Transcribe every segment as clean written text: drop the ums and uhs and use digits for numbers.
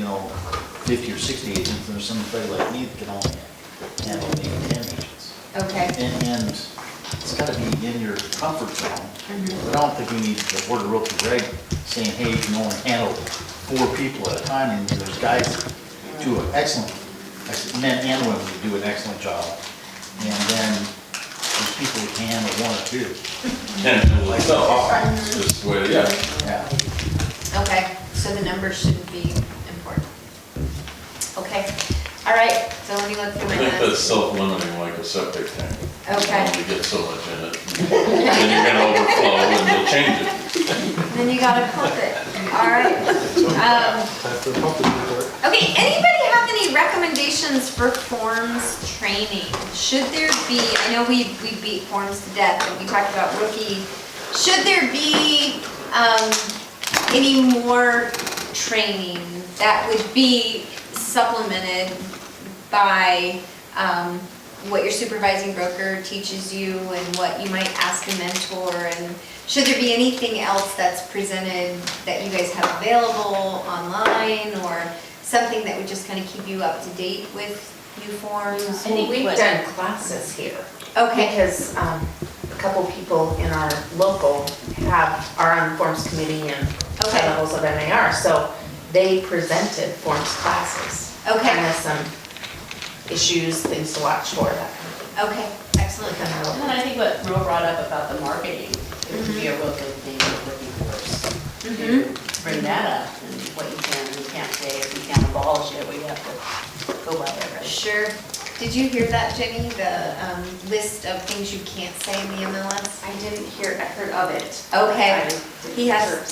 50 or 60 agents, and there's somebody like me that can only handle maybe 10 agents. Okay. And it's gotta be in your comfort zone. Mhm. But I don't think we need the Board of Realty reg saying, hey, you can only handle 4 people at a time, and there's guys that do an excellent, men and women that do an excellent job. And then there's people that can handle 1 or 2. And like, just the way, yeah. Yeah. Okay, so the numbers shouldn't be important. Okay, all right, so let me look through I my think that's list. self-limiting like a septic tank. Okay. You get so much in it, then you're gonna overflow and you'll change it. Then you gotta pump it, all right. Time for the pumping report. Okay, anybody have any recommendations for forms training? Should there be, I know we beat forms to death, and we talked about rookie. Should there be any more training that would be supplemented by what your supervising broker teaches you and what you might ask a mentor? And should there be anything else that's presented that you guys have available online, or something that would just kind of keep you up to date with new forms? I think we've done classes here. Okay, Because a couple people in our local are on forms committee and Okay. high levels of MAR, so they presented forms classes. Okay. Kind of some issues, things to watch for, that kind of thing. okay, excellent. Kind of And I think what Ro brought up about the marketing, it would be a real good thing for looking for. Mhm. Bring that up and what you can and can't say, if you can't abolish it, we have to go by it, right? Sure. Did you hear that, Jenny? The list of things you can't say in the MLS? I didn't hear, I heard of it. Okay. He has,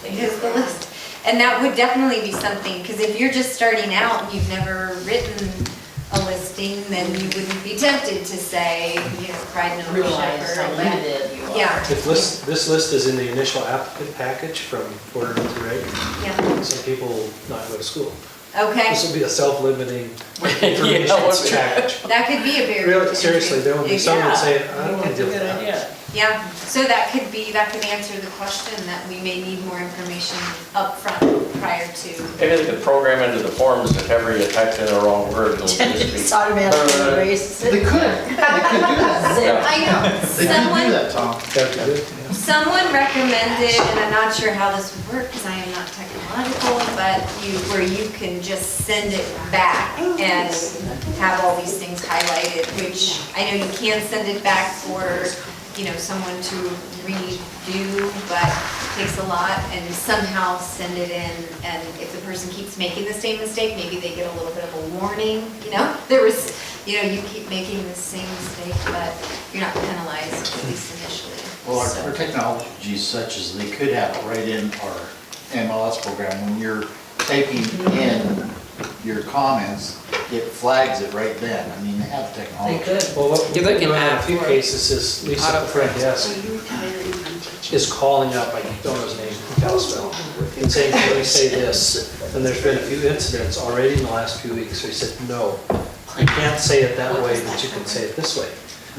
He here's the list. And that would definitely be something, because if you're just starting out and you've never written a listing, then you wouldn't be tempted to say, pride and Realize ownership how or. limited you are. Yeah. This list is in the initial applicant package from Board of Realty reg. Yeah, Some people not go to school. okay. This will be a self-limiting information package. That could be a barrier. Really, to seriously, there will be some that say, I don't want to That's a deal with good that. idea. Yeah, so that could answer the question that we may need more information up front prior to. Maybe they could program into the forms if ever you typed in the wrong word, it'll just It's be. automatically erases They it. could do that. I know, They could do that, Tom. That'd be good. someone recommended, and I'm not sure how this would work because I am not technological, but where you can just send it back and have all these things highlighted, which I know you can send it back for, someone to redo, but it takes a lot, and somehow send it in, and if the person keeps making the same mistake, maybe they get a little bit of a warning, There was, you keep making the same mistake, but you're not penalized, at least initially. Well, So- our technology is such as they could have it right in our MLS program. When you're typing in your comments, it flags it right then. I mean, they have technology. Well, what Yeah, we're they can doing in a add few for it. cases is Lisa at the front desk is calling up, I don't know his name, Kalispell, and saying, can we say this? And there's been a few incidents already in the last few weeks where he said, no, you can't say it that way, but you can say it this way.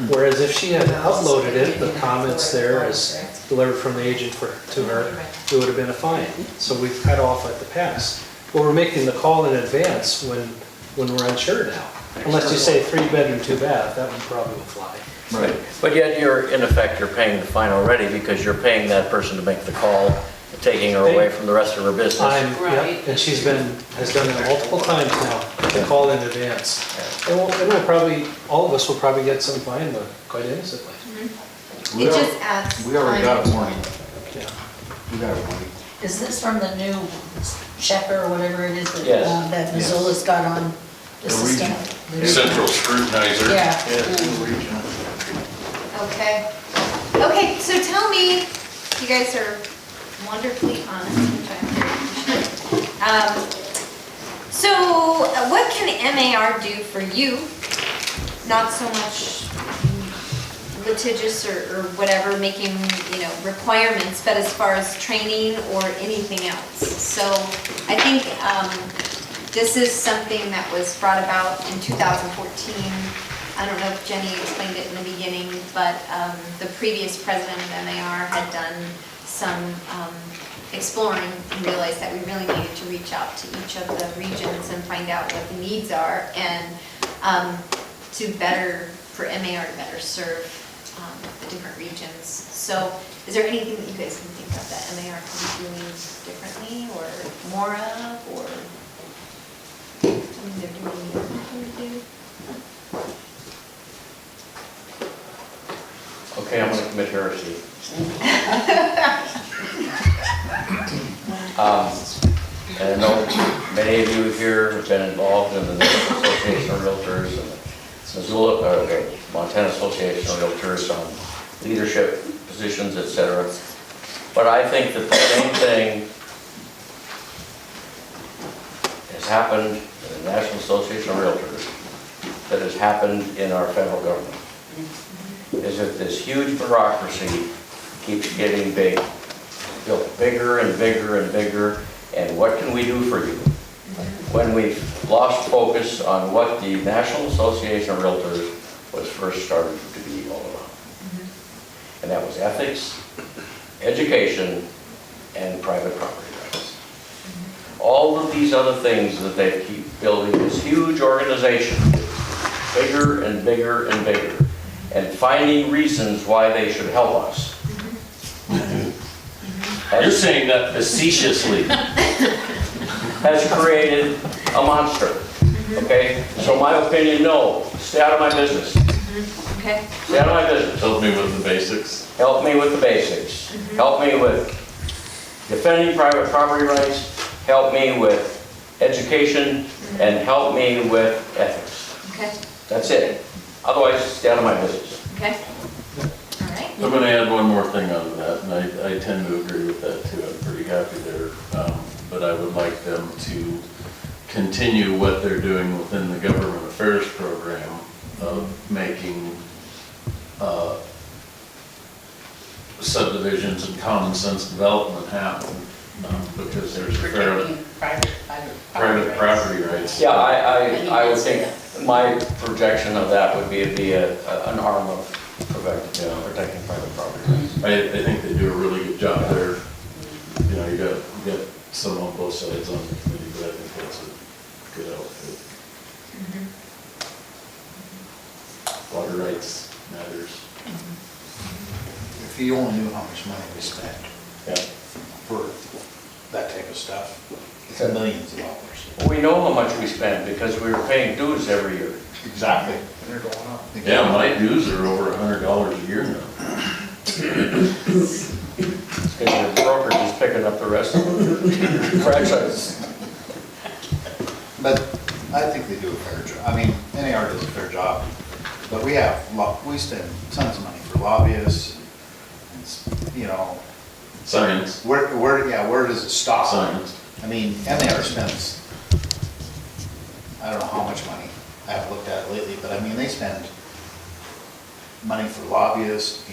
Whereas if she had uploaded it, the comments there as delivered from the agent to her, it would have been a fine. So we've cut off at the pass. Well, we're making the call in advance when we're unsure now. Unless you say 3-bedroom, 2-bath, that one probably will fly. Right. But yet you're, in effect, you're paying the fine already because you're paying that person to make the call, taking her away from the rest of her business. Yep, and has done it multiple times now, to call in advance. And we'll probably, all of us will probably get some fine, but quite innocently. It just adds. We already got a time. warning. Yeah. We got a warning. Is this from the new checker or whatever it is Yes. that Missoula's got on the system? Central scrutinizer. Yeah. Regional. Okay. Okay, so tell me, you guys are wonderfully honest, which I'm very appreciative. So what can MAR do for you? Not so much litigious or whatever, making, requirements, but as far as training or anything else. So I think this is something that was brought about in 2014. I don't know if Jenny explained it in the beginning, but the previous president of MAR had done some exploring and realized that we really needed to reach out to each of the regions and find out what the needs are and to better, for MAR to better serve the different regions. So is there anything that you guys can think of that MAR can be doing differently or more of, or something they're doing differently to do? Okay, I'm gonna commit heresy. And I know many of you here have been involved in the National Association of Realtors and Missoula, Montana Association of Realtors on leadership positions, et cetera. But I think that the same thing has happened in the National Association of Realtors that has happened in our federal government. Is that this huge bureaucracy keeps getting big, built bigger and bigger and bigger, and what can we do for you? When we've lost focus on what the National Association of Realtors was first started to be all about. And that was ethics, education, and private property rights. All of these other things that they keep building this huge organization, bigger and bigger and bigger, and finding reasons why they should help us. You're saying that facetiously. Has created a monster, okay? So my opinion, no, stay out of my business, Okay. stay out of my business. Help me with the basics. Help me with the basics. Help me with defending private property rights, help me with education, and help me with ethics. Okay. That's it. Otherwise, stay out of my business. Okay. All right. I'm gonna add one more thing onto that, and I tend to agree with that too. I'm pretty happy there. But I would like them to continue what they're doing within the government affairs program of making subdivisions and common sense development happen, because there's a fair Protecting private property rights. Yeah, I would think my projection of that would be an arm of protecting private property rights. I think they do a really good job there. You know, you got some on both sides on the committee, but I think that's a good outfit. Water rights matters. If you only knew how much money we spent Yeah. for that type of stuff, it's millions of dollars. We know how much we spend because we were paying dues every year. Exactly. And they're going up. Yeah, my dues are over $100 a year now. Because the brokerage is picking up the rest of the franchise. But I think they do a fair job. I mean, NAR does a fair job. But we spend tons of money for lobbyists, and, you know, Science. where does it stop? Science. I mean, NAR spends, I don't know how much money, I haven't looked at it lately, but I mean, they spend money for lobbyists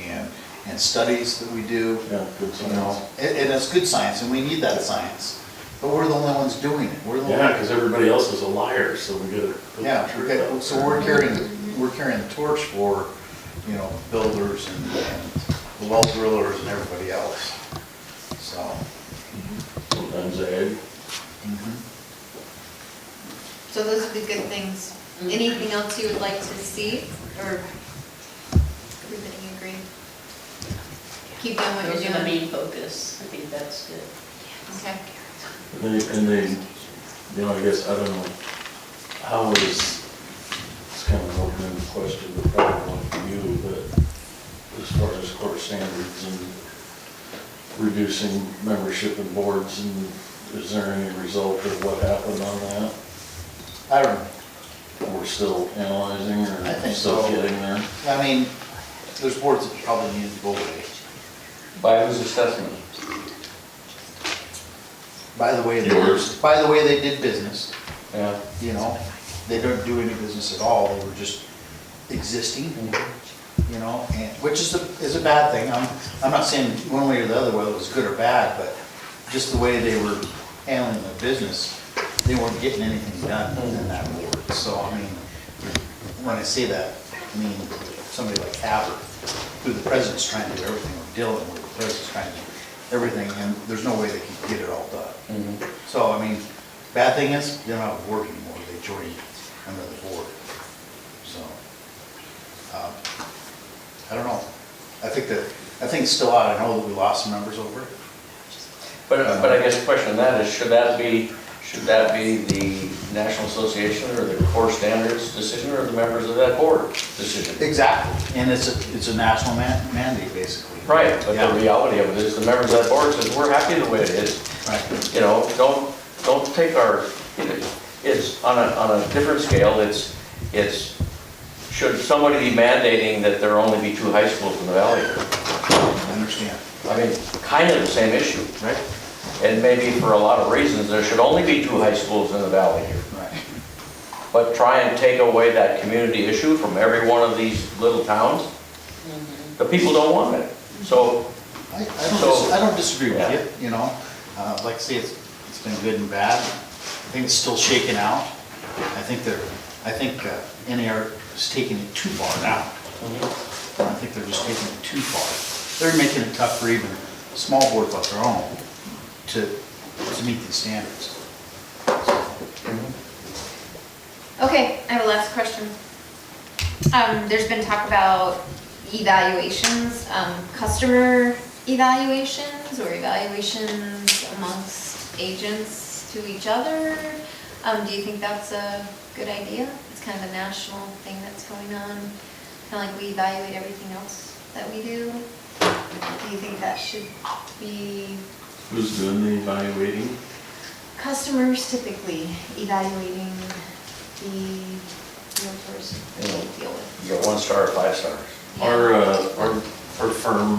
and studies that we do, Yeah, good you know, science. and it's good science, and we need that science. But we're the only ones doing it, we're the Yeah, only, because everybody else is a liar, so we gotta. put the yeah, truth out so there. we're carrying the torch for, you know, builders and the well drillers and everybody else, so. Sometimes ag. So those are the good things. Anything else you would like to see, or everybody agree? Keep doing what Those you're are the doing. main focus. I think that's good. Okay. And they, you know, I guess, I don't know, how is, it's kind of an open question, but probably one for you, but as far as court standards and reducing membership in boards, and is there any result of what happened on that? I don't know. We're still analyzing, I or think still so. getting there? I mean, there's boards that probably need to go away. By whose assessment? By the way, Yours. by the way they did business, Yeah. you know, they don't do any business at all, they were just existing, you know, and, which is a bad thing. I'm not saying one way or the other whether it was good or bad, but just the way they were handling their business, they weren't getting anything done in that board. So, I mean, when I say that, I mean, somebody like Haber, who the president's trying to do everything, or Dillon, who the president's trying to do everything, and there's no way they can get it all done. Mhm. So, I mean, bad thing is, they don't have a board anymore, they joined another board. So, I don't know. I think it's still out, I know that we lost some members over it. But I guess the question on that is, should that be the National Association or the core standards decision, or the members of that board decision? Exactly, and it's a national mandate, basically. Right, but Yeah. the reality of it is, the members of that board says, we're happy the way it is. Right. You know, don't take our, it's on a different scale, it's, should somebody be mandating that there only be 2 high schools in the valley? I understand. I mean, kind of the same issue. Right? And maybe for a lot of reasons, there should only be 2 high schools in the valley here. Right. But try and take away that community issue from every one of these little towns, the people don't want it. So, I So- don't disagree with Yeah. you, you know, like I say, it's been good and bad. I think it's still shaking out. I think NAR is taking it too far now. I think they're just taking it too far. They're making it tough for even small boards like their own to meet these standards. Okay, I have a last question. There's been talk about evaluations, customer evaluations or evaluations amongst agents to each other. Do you think that's a good idea? It's kind of a national thing that's going on, kind of like we evaluate everything else that we do. Do you think that should be Who's doing the evaluating? customers typically evaluating the realtors that they deal with? you get 1 star or 5 stars. Our firm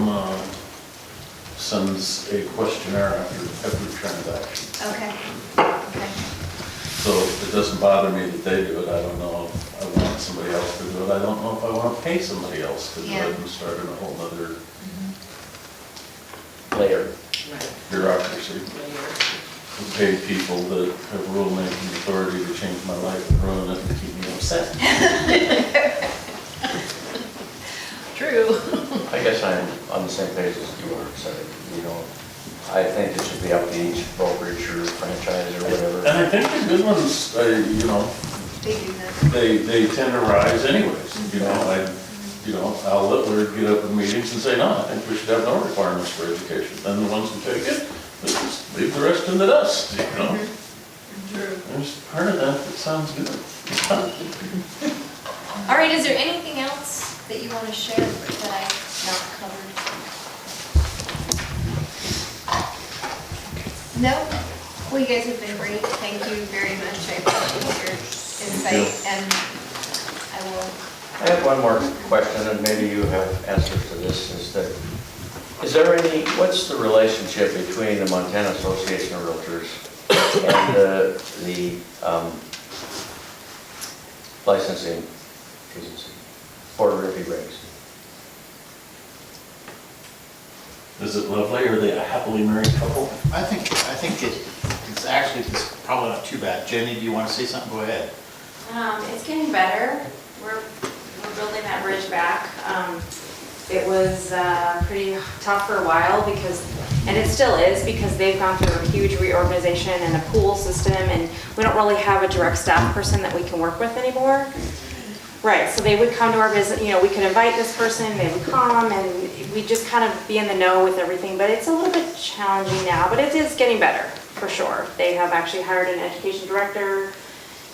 sends a questionnaire after every transaction. Okay, okay. So it doesn't bother me that they do it. I don't know if I want somebody else to do it. I don't know if I want to pay somebody else to do Yeah. it and start in a whole other Later. bureaucracy. We pay people that have rulemaking authority to change my life and ruin it and keep me upset. True. I guess I'm on the same page as you are, so, you know, I think it should be up to each brokerage or franchise or whatever. And I think the good ones, you know, They do that. they tend to rise anyways. Al Littler get up in meetings and say, no, I think we should have no requirements for education. Then the ones who take it, they just leave the rest in the dust, you know? There's part of that that sounds good. All right, is there anything else that you want to share that I've not covered? No? Well, you guys have been great. Thank you very much. I appreciate your insight and I will, I have one more question, and maybe you have answers to this, is there what's the relationship between the Montana Association of Realtors and the licensing agency, Board of Review Regs? Is it lovely? Are they a happily married couple? I think it's probably not too bad. Jenny, do you want to say something? Go ahead. It's getting better. We're building that bridge back. It was pretty tough for a while and it still is, because they've gone through a huge reorganization and a pool system, and we don't really have a direct staff person that we can work with anymore. Right, so they would come to our visit, we could invite this person, they would come, and we'd just kind of be in the know with everything, but it's a little bit challenging now, but it is getting better, for sure. They have actually hired an education director,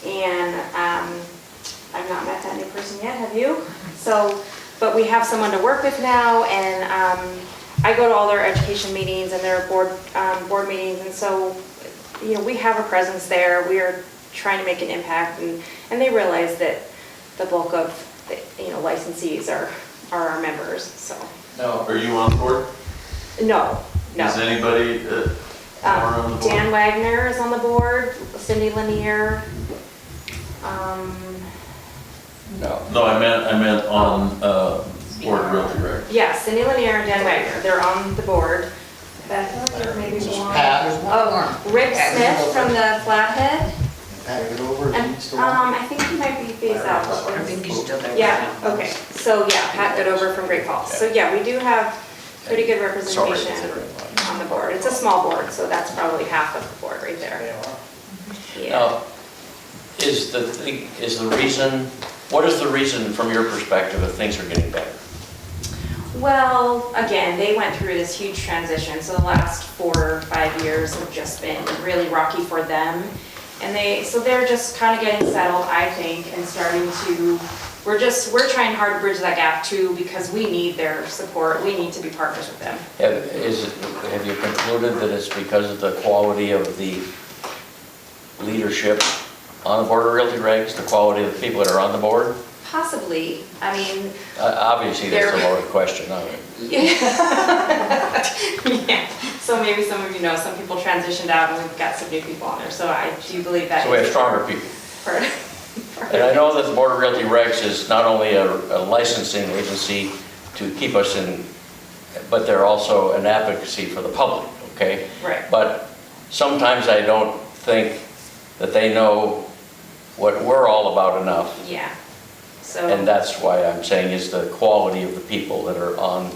and I've not met that new person yet, have you? So, but we have someone to work with now, and I go to all their education meetings and their board meetings, and so, we have a presence there. We are trying to make an impact, and they realize that the bulk of the, licensees are our members, so. Now, are you on board? No. Is anybody more on the board? Dan Wagner is on the board, Cindy Lanier. No, I meant on Board of Realty Regs. Yeah, Cindy Lanier and Dan Wagner, they're on the board. Beth, maybe Just one. Pat. Oh, Rick Smith from the Flathead. Pat, get over it. And, He's still on. I think he might be phased out. I think he's still there. Yeah, okay, so yeah, Pat Goodover from Great Falls. So yeah, we do have pretty good representation. on the board. It's a small board, so that's probably half of the board right there. Yeah. Now, is the reason, what is the reason from your perspective if things are getting better? Well, again, they went through this huge transition, so the last 4 or 5 years have just been really rocky for them. And they're just kind of getting settled, I think, and starting to, we're trying hard to bridge that gap too, because we need their support, we need to be partners with them. Have you concluded that it's because of the quality of the leadership on the Board of Realty Regs, the quality of the people that are on the board? Possibly, I mean, Obviously, that's the They're- lower question of it. yeah, so maybe some of you know, some people transitioned out and we've got some new people on there, so I do believe that. So we have is stronger people. part- And I know that the Board of Realty Regs is not only a licensing agency to keep us in, but they're also an advocacy for the public, okay? Right. But sometimes I don't think that they know what we're all about enough. Yeah, so. And that's why I'm saying is the quality of the people that are on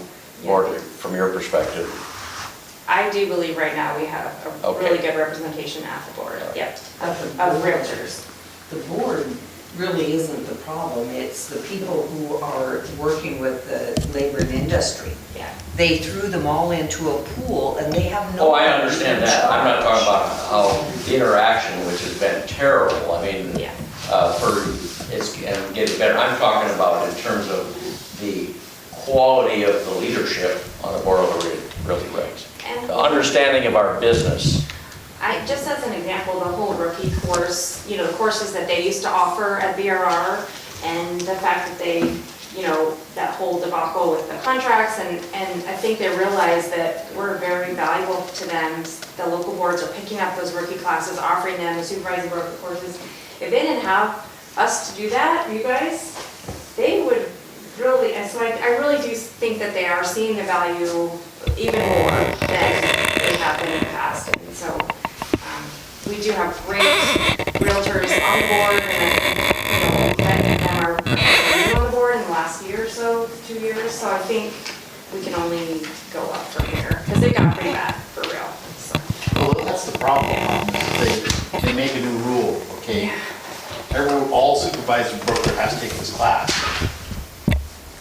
board from your perspective. I do believe right now we have a Okay. really good representation at the board, yep, Of of realtors. The board really isn't the problem, it's the people who are working with the labor and industry. Yeah, They threw them all into a pool and they have no. Oh, I understand that. I'm not talking about how the interaction, which has been terrible. I mean, yeah. it's getting better. I'm talking about in terms of the quality of the leadership on the Board of Realty Regs. And The understanding of our business. just as an example, the whole rookie course, you know, the courses that they used to offer at BRR, and the fact that they, you know, that whole debacle with the contracts, and I think they realize that we're very valuable to them. The local boards are picking up those rookie classes, offering them the supervising broker courses. If they didn't have us to do that, you guys, they would really, and so I really do think that they are seeing the value even more than they have been in the past. And so we do have great realtors on the board, and many of them are new on the board in the last year or so, 2 years. So I think we can only go up from here, because they got pretty bad, for real. So, Well, that's the problem. They make a new rule, okay? All supervisor broker has to take this class.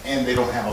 And they don't have a